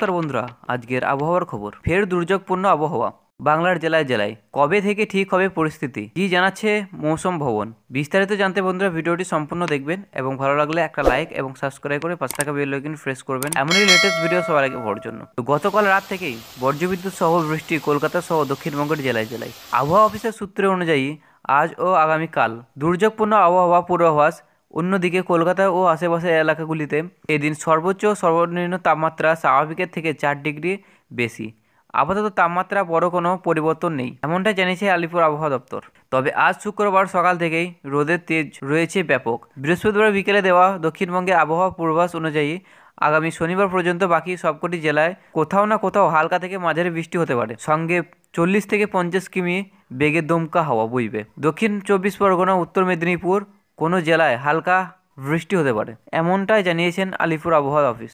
নমস্কার বন্ধুরা, আজকের আবহাওয়ার খবর। ফের দুর্যোগপূর্ণ আবহাওয়া বাংলার জেলায় জেলায়। কবে থেকে ঠিক হবে পরিস্থিতি, কি জানাচ্ছে মৌসুম ভবন? বিস্তারিত জানতে বন্ধুরা ভিডিওটি সম্পূর্ণ দেখবেন এবং ভালো লাগলে একটা লাইক এবং সাবস্ক্রাইব করে পাশে থাকা বেল আইকন প্রেস করবেন এমনই লেটেস্ট ভিডিও সবার আগে পাওয়ার জন্য। তো গতকাল রাত থেকেই বজ্রবিদ্যুৎ সহ বৃষ্টি কলকাতা সহ দক্ষিণবঙ্গের জেলায় জেলায়। আবহাওয়া অফিসের সূত্রে অনুযায়ী আজ ও আগামীকাল দুর্যোগপূর্ণ আবহাওয়া পূর্বাভাস। অন্যদিকে কলকাতা ও আশেপাশের এলাকাগুলিতে এদিন সর্বোচ্চ ও সর্বনিম্ন তাপমাত্রা স্বাভাবিকের থেকে 4 ডিগ্রি বেশি। আপাতত তাপমাত্রা বড় কোনো পরিবর্তন নেই, এমনটাই জানিয়েছে আলিপুর আবহাওয়া দপ্তর। তবে আজ শুক্রবার সকাল থেকেই রোদের তেজ রয়েছে ব্যাপক। বৃহস্পতিবার বিকেলে দেওয়া দক্ষিণবঙ্গের আবহাওয়া পূর্বাভাস অনুযায়ী আগামী শনিবার পর্যন্ত বাকি সবকটি জেলায় কোথাও না কোথাও হালকা থেকে মাঝারি বৃষ্টি হতে পারে, সঙ্গে 40 থেকে 50 কিমি বেগে দমকা হাওয়া বইবে। দক্ষিণ 24 পরগনা, উত্তর মেদিনীপুর কোনো জেলায় হালকা বৃষ্টি হতে পারে, এমনটাই জানিয়েছেন আলিপুর আবহাওয়া অফিস।